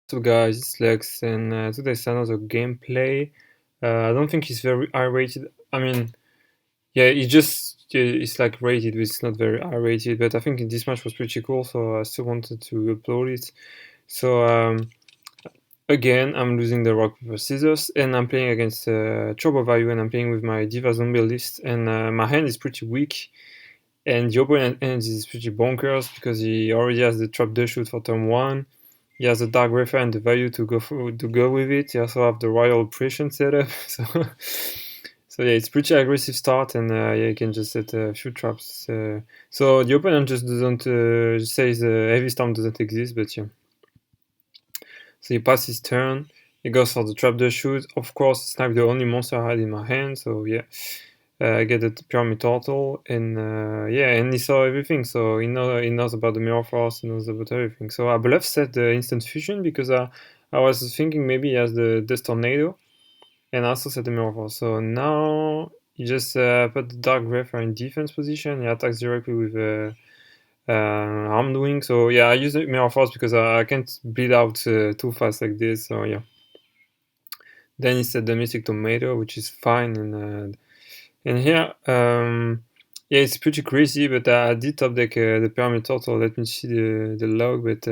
So guys, it's Lex, and today's another gameplay. I don't think it's very R-rated. I mean, yeah, it's like rated, but it's not very R-rated. But I think this match was pretty cool, so I still wanted to upload it. So again, I'm losing the rock paper scissors, and I'm playing against Turbo Vayu, and I'm playing with my Diva Zombie list, and my hand is pretty weak. And the opponent hand is pretty bonkers because he already has the trap the shoot for turn 1. He has the Dark Refer and the Value to go with it. He also have the Royal Oppression setup. So yeah, it's pretty aggressive start, and yeah, you can just set a few traps. So the opponent just doesn't says Heavy Storm doesn't exist, but yeah. So he passes his turn. He goes for the trap the shoot. Of course, it's not the only monster I had in my hand. So yeah. I get the Pyramid Turtle, and yeah, and he saw everything, so he knows about the Mirror Force, he knows about everything. So I bluff set the Instant Fusion because I was thinking maybe he has the Dust Tornado, and I also set the Mirror Force. So now he just put the Dark Refer in defense position. He attacks directly with Armed Wing. So yeah, I use the Mirror Force because I can't bleed out too fast like this. So yeah. Then he set the Mystic Tomato, which is fine, and here, yeah, it's pretty crazy, but I did top deck the Pyramid Turtle. Let me see the log, but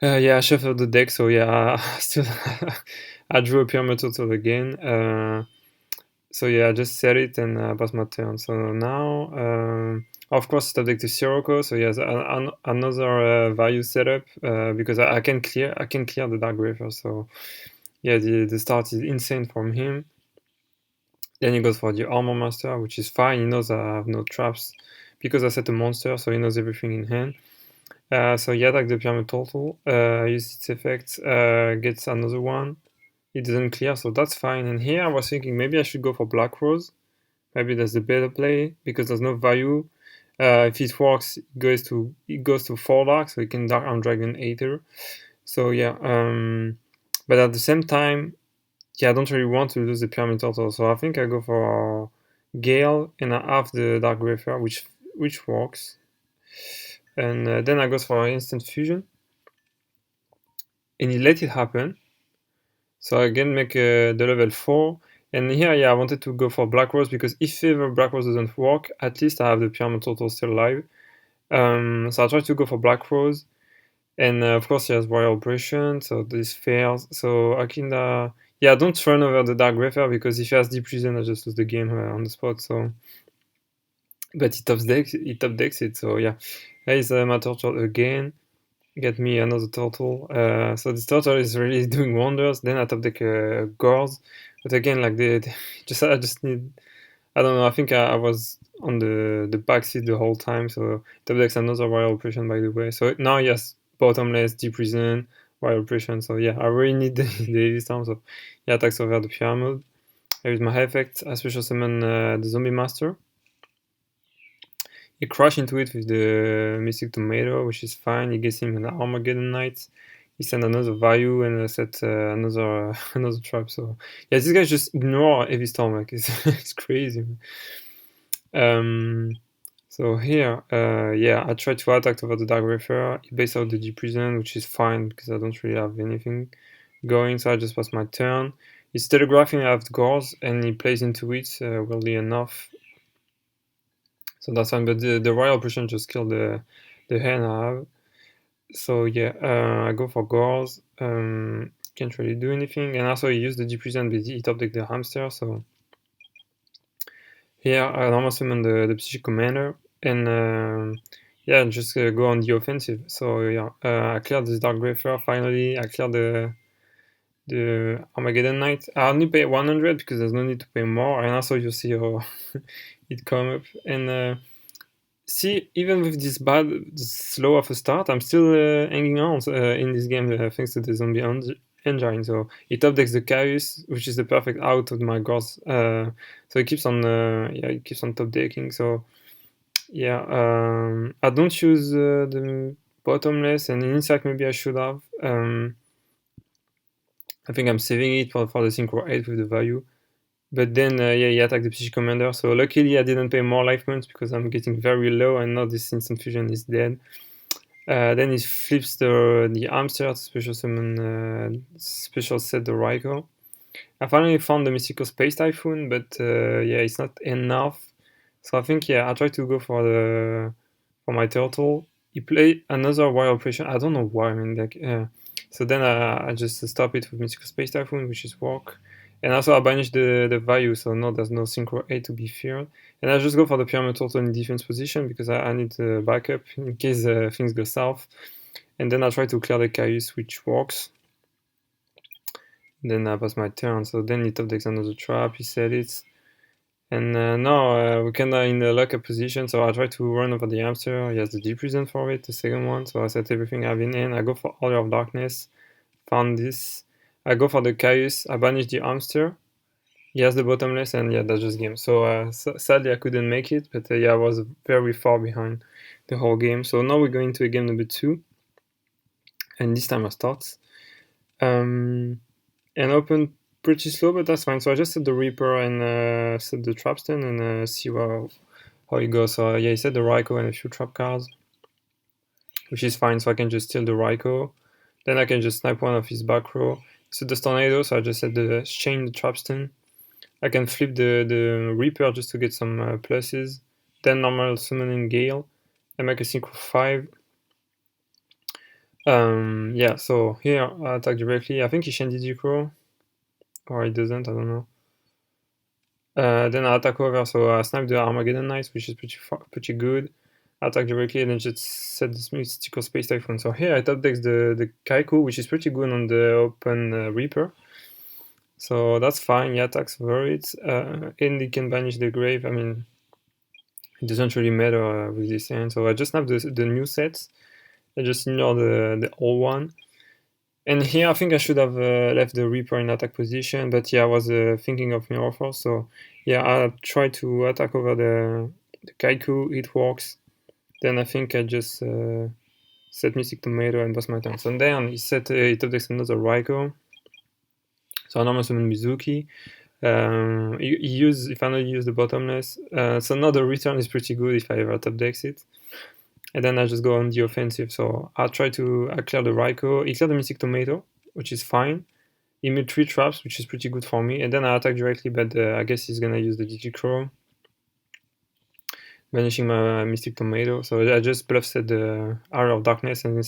yeah, I shuffled the deck, so yeah, I still I drew a Pyramid Turtle again. So yeah, I just set it and passed my turn. So now, of course, top deck to Sirocco. So yes, another value setup because I can clear the Dark Refer. So yeah, the start is insane from him. Then he goes for the Armor Master, which is fine. He knows I have no traps because I set a monster, so he knows everything in hand. So he attacks the Pyramid Turtle, uses its effects, gets another one. It doesn't clear, so that's fine. And here I was thinking maybe I should go for Black Rose. Maybe that's the better play because there's no value. If it works, it goes to 4 dark, so it can Dark Arm Dragon Aether. So yeah, but at the same time, yeah, I don't really want to lose the Pyramid Turtle, so I think I go for Gale and I have the Dark Refer, which works. And then I go for Instant Fusion, and he let it happen. So I again make the level 4, and here, yeah, I wanted to go for Black Rose because if ever Black Rose doesn't work, at least I have the Pyramid Turtle still alive. So I try to go for Black Rose, and of course he has Royal Oppression, so this fails. So I can, yeah, don't run over the Dark Refer because if he has Deep Prison, I just lose the game on the spot. So, but he top decks it. So yeah, here is my turtle again. Get me another turtle. So this turtle is really doing wonders. Then I top deck Gores, but again, like I just need. I don't know. I think I was on the back seat the whole time. So top decks another Royal Oppression, by the way. So now yes, bottomless, Deep Prison, Royal Oppression. So yeah, I really need the heavy storm. So yeah, attacks over the Pyramid. Here is my effect. I special summon the Zombie Master. He crashed into it with the Mystic Tomato, which is fine. He gets him an Armageddon Knight. He sent another Vayu and set another another trap. So yeah, these guys just ignore Heavy Storm. Like it's crazy. So here, yeah, I tried to attack over the Dark Refer. He based out the Deep Prison, which is fine because I don't really have anything going. So I just pass my turn. He's telegraphing I have the Gores, and he plays into it, weirdly enough. So that's fine, but the Royal Oppression just killed the hand I have. So yeah, I go for Gores. Can't really do anything, and also he used the Deep Prison, but he top decked the Hamster. So here I normal summon the Psychic Commander, and yeah, just go on the offensive. So yeah, I cleared this Dark Refer. Finally, I cleared the Armageddon Knight. I only pay 100 because there's no need to pay more, and also you see how it come up. And see, even with this slow of a start, I'm still hanging on in this game thanks to the zombie engine. So it top decks the Chaos, which is the perfect out of my Gores. So it keeps on, yeah, it keeps on top decking. So yeah, I don't use the bottomless, and in Insight maybe I should have. I think I'm saving it for the Synchro 8 with the value. But then, yeah, he attacked the Psychic Commander. So luckily I didn't pay more life points because I'm getting very low, and now this Instant Fusion is dead. Then he flips the hamster to special summon, special set the Raikou. I finally found the mystical space typhoon, but yeah, it's not enough. So I think I try to go for my turtle. He played another wild operation. I don't know why. I mean, like, so then I just stop it with mystical space typhoon, which is work. And also I banish the Vayu, so no, there's no synchro 8 to be feared. And I just go for the pyramid turtle in defense position because I need backup in case things go south. And then I try to clear the Caius, which works. Then I pass my turn. So then he top decks another trap, he said it. And now we're kinda in a lock-up position, so I try to run over the hamster. He has the deep reason for it, the second one. So I set everything I've been in. I go for Order of Darkness. Found this. I go for the Caius. I banish the hamster. He has the bottomless, and yeah, that's just game. So, sadly I couldn't make it, but yeah, I was very far behind the whole game. So now we're going to a game number 2, and this time I start. And open pretty slow, but that's fine. So I just set the Reaper and set the Trapstone and see how it goes. So yeah, he set the Raikou and a few trap cards, which is fine. So I can just steal the Raikou. Then I can just snipe one of his back row. He set the Tornado, so I just set the Chain the Trapstone. I can flip the Reaper just to get some pluses. Then normal summoning Gale and make a synchro 5. Yeah, so here I attack directly. I think he Shandy Decro, or he doesn't, I don't know. Then I attack over, so I snipe the Armageddon Knights, which is pretty good. I attack directly and then just set the mystical space typhoon. So here I top decks the Kaiku, which is pretty good on the open Reaper. So that's fine, he attacks over it. And he can banish the grave. I mean, it doesn't really matter with this hand. So I just snap the new sets. I just ignore the old one. And here I think I should have left the Reaper in attack position, but yeah, I was thinking of Mirror Force. So yeah, I tried to attack over the Kaiku, it works. Then I think I just set Mystic Tomato and boss my turn. So then he top decks another Raikou. So I normally summon Mizuki. He finally used the bottomless. So now the return is pretty good if I ever top decks it. And then I just go on the offensive. So I clear the Raikou. He cleared the Mystic Tomato, which is fine. He made 3 traps, which is pretty good for me. And then I attack directly, but I guess he's gonna use the Digicrow, banishing my Mystic Tomato. So I just bluff set the Hour of Darkness and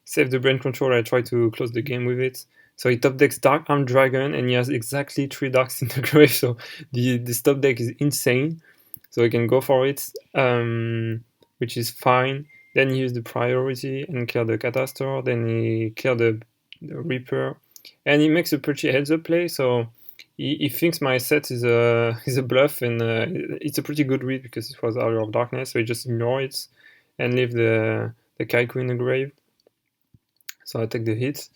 save the Brain Control. I try to close the game with it. So he top decks Dark Arm Dragon, and he has exactly 3 Darks in the grave. So this top deck is insane. So he can go for it. Which is fine. Then he used the priority and clear the Catastor. Then he cleared the Reaper, and he makes a pretty heads-up play. So he thinks my set is a bluff, and it's a pretty good read because it was Hour of Darkness. So he just ignore it and leave the Kaiku in the grave. So I take the hit.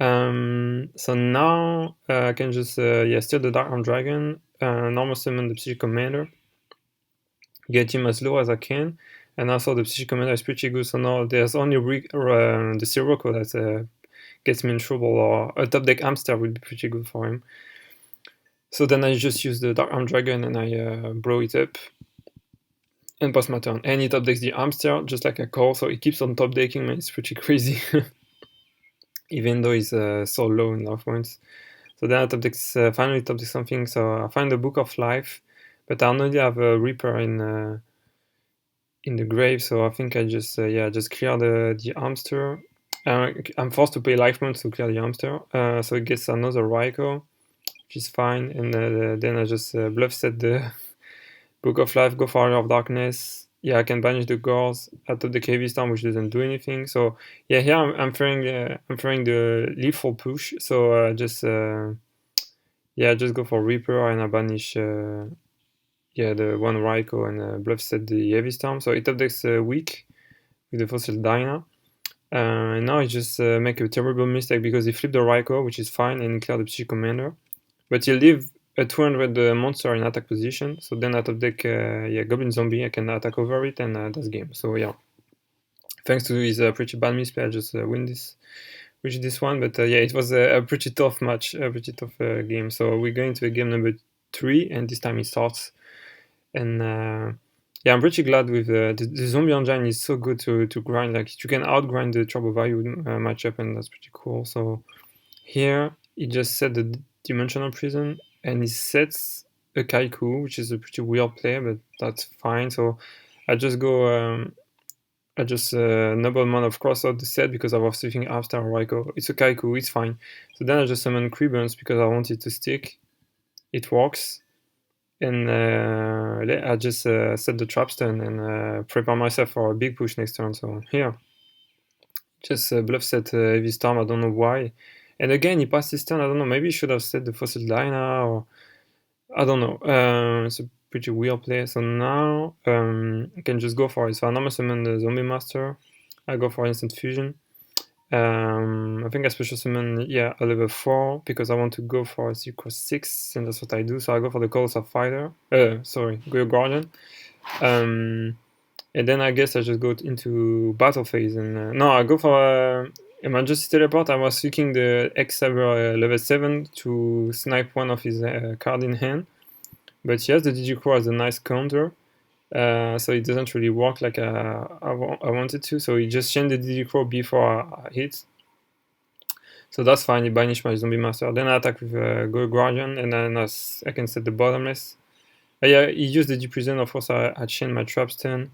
So now I can just steal the Dark Arm Dragon, normal summon the Psychic Commander, get him as low as I can. And also the Psychic Commander is pretty good, so now there's only the Sirocco that gets me in trouble, or a top deck Hamster would be pretty good for him. So then I just use the Dark Arm Dragon and I blow it up and pass my turn. And he top decks the Hamster, just like a call, so he keeps on top decking, man, it's pretty crazy. Even though he's so low in life points. So then I finally top decks something, so I find the Book of Life, but I only have a Reaper in the grave, so I think I just clear the hamster. I'm forced to pay life points to clear the hamster, so it gets another Raikou, which is fine, and then I just bluff set the Book of Life, go for Hour of Darkness. Yeah, I can banish the Gores out of the KV Storm, which doesn't do anything. So yeah, here I'm throwing the lethal push. So just go for Reaper and I banish the one Raikou and bluff set the Heavy Storm. So it top decks weak with the Fossil Dyna. And now I just make a terrible mistake because he flipped the Raikou, which is fine, and he cleared the Psychic Commander. But he leave a 200 monster in attack position. So then I top deck Goblin Zombie, I can attack over it, and that's game. So yeah, thanks to his pretty bad misplay, I just win this one. But it was a pretty tough match, a pretty tough game. So we're going to a game number 3, and this time it starts. And yeah, I'm pretty glad with the zombie engine is so good to grind. Like you can outgrind the Turbo Vayu matchup, and that's pretty cool. So here he just set the dimensional prison, and he sets a Kaiku, which is a pretty weird play, but that's fine. So I just go, I just Noble Man of cross out the set because I was thinking after Raiko. It's a Kaiku, it's fine. So then I just summon Creepers because I want it to stick. It works. And I just set the trap stun and prepare myself for a big push next turn. So here, just bluff set Heavy Storm, I don't know why. And again, he passed his turn, I don't know, maybe he should have set the Fossil Dyna, or I don't know. It's a pretty weird play. So now I can just go for it. So I normally summon the Zombie Master. I go for Instant Fusion. I think I special summon, yeah, a level 4 because I want to go for a Secret 6, and that's what I do. So I go for the Colossal Fighter. Sorry, Go Guardian. And then I guess I just go into battle phase. And no, I go for Emergency Teleport. I was seeking the X-Saber level 7 to snipe one of his card in hand. But yes, the Digicrow has a nice counter. So it doesn't really work like I wanted to. So he just changed the Digicrow before I hit. So that's fine, he banished my Zombie Master. Then I attack with Go Guardian, and then I can set the Bottomless. Yeah, he used the Deep Prison, of course I chained my Trap Stun.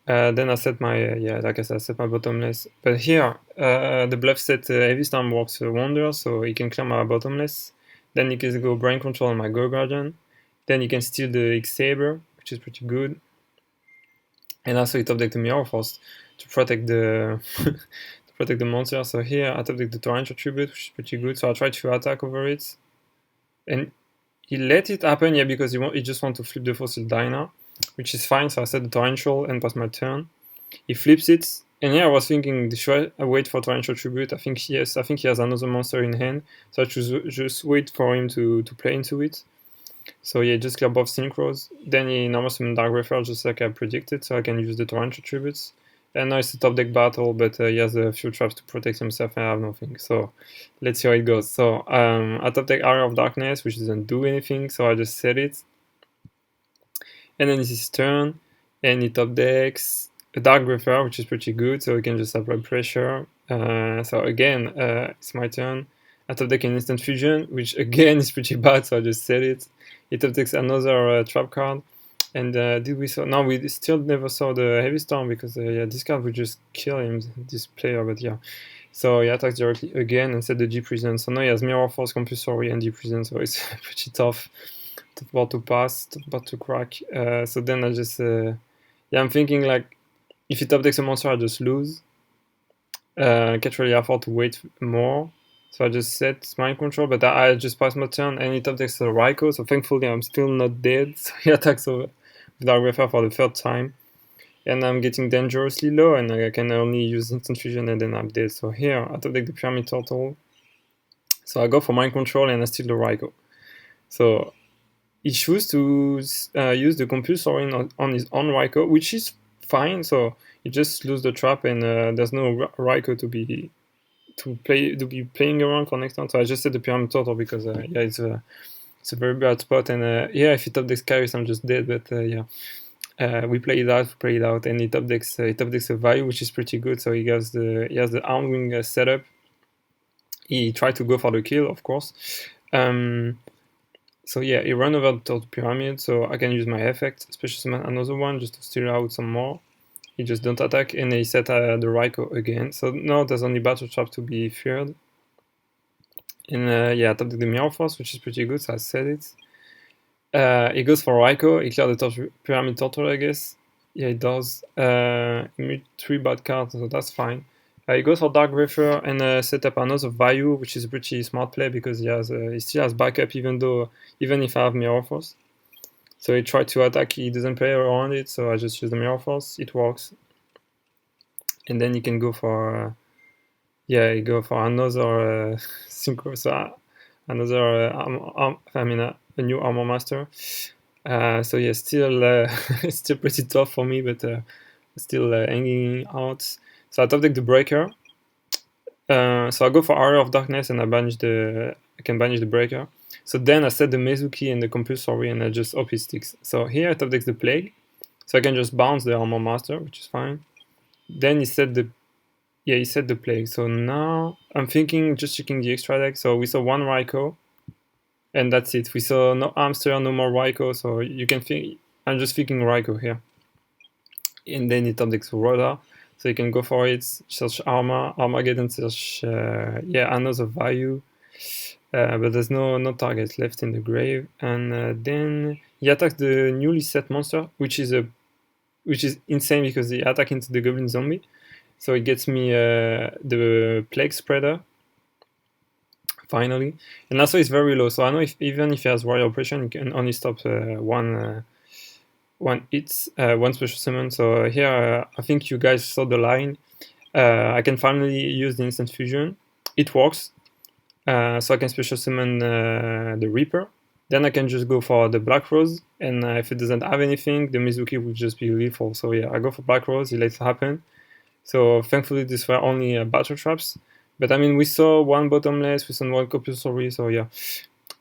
Then I set my, yeah, like I said, I set my Bottomless. But here, the bluff set Heavy Storm works wonders, so he can clear my Bottomless. Then he can go Brain Control on my Go Guardian. Then he can steal the X-Saber, which is pretty good. And also he top deck the Mirror Force to protect the protect the monster. So here I top deck the Torrential Tribute, which is pretty good. So I try to attack over it. And he let it happen, yeah, because he just want to flip the Fossil Dyna, which is fine. So I set the Torrential and pass my turn. He flips it. And here I was thinking, should I wait for Torrential Tribute? I think yes, I think he has another monster in hand. So I just wait for him to play into it. So yeah, just clear both synchros. Then he normally summon Dark Refer just like I predicted, so I can use the Torrential Tributes. And now it's a top deck battle, but he has a few traps to protect himself and I have nothing. So let's see how it goes. So I top deck Area of Darkness, which doesn't do anything, so I just set it. And then it's his turn, and he top decks a Dark Refer, which is pretty good, so he can just apply pressure. So again, it's my turn. I top deck an Instant Fusion, which again is pretty bad, so I just set it. It top decks another trap card. And did we saw? No, we still never saw the Heavy Storm because yeah, this card would just kill him, this player. But yeah, so he attacks directly again and set the Deep Prison. So now he has Mirror Force, Compulsory, and Deep Prison. So it's pretty tough part to pass, tough part to crack. So then I just yeah, I'm thinking like if he top decks a monster, I just lose. Can't really afford to wait more. So I just set Mind Control, but I just passed my turn, and he top decks the Raiko, so thankfully I'm still not dead. So he attacks over Dark Refer for the third time. And I'm getting dangerously low, and I can only use Instant Fusion, and then I'm dead. So here, I top deck the Pyramid Turtle. So I go for Mind Control, and I steal the Raiko. So he chooses to use the Compulsory on his own Raiko, which is fine. So he just loses the trap, and there's no Raiko to be playing around for next turn. So I just set the Pyramid Turtle because yeah, it's a very bad spot, and yeah, if he top decks Kyrus, I'm just dead. But yeah, we play it out, and he top decks a Vayu, which is pretty good. So he has the Armed Wing setup. He tried to go for the kill, of course. So yeah, he ran over the Pyramid, so I can use my effect, especially summon another one just to steal out some more. He just don't attack, and he set the Raiko again. So now there's only Battle Trap to be feared. And yeah, I top deck the Mirror Force, which is pretty good, so I set it. He goes for Raiko, he cleared the Pyramid Turtle, I guess. Yeah, he does. He made 3 bad cards, so that's fine. He goes for Dark Refer and set up another Vayu, which is a pretty smart play because he still has backup even if I have Mirror Force. So he tried to attack, he doesn't play around it, so I just use the Mirror Force, it works. And then he can go for yeah, you go for another synchro, so another a new Armor Master. So yeah, still it's still pretty tough for me, but still hanging out. So I top deck the Breaker. So I go for Area of Darkness, and I can banish the Breaker. So then I set the Mezuki and the Compulsory, and I just hope it sticks. So here I top deck the Plague. So I can just bounce the armor master, which is fine. Then he set the plague. So now I'm thinking, just checking the extra deck. So we saw one Raikou, and that's it. We saw no hamster, no more Raikou. So you can think, I'm just thinking Raikou here. And then it updates Roda, so you can go for it. Search Armageddon, search another Vayu. But there's no target left in the grave, and then he attacks the newly set monster, which is insane because he attacks into the Goblin Zombie. So it gets me the Plague Spreader, finally. And also it's very low, so I know even if he has Warrior Oppression, he can only stop one hit, one special summon. So here, I think you guys saw the line. I can finally use the Instant Fusion. It works. So I can special summon the Reaper. Then I can just go for the Black Rose, and if it doesn't have anything, the Mizuki will just be lethal. So yeah, I go for Black Rose, he lets it happen. So thankfully these were only battle traps. But I mean, we saw one Bottomless, we saw one Compulsory, so yeah.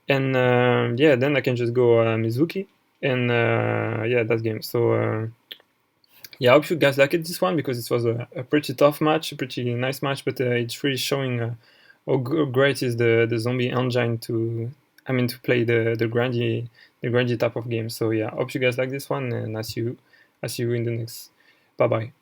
And then I can just go Mizuki, and that game. So yeah, I hope you guys liked this one, because it was a pretty tough match, a pretty nice match, but it's really showing how great is the zombie engine to play the Grindy type of game. So yeah, I hope you guys like this one, and I see you in the next. Bye bye.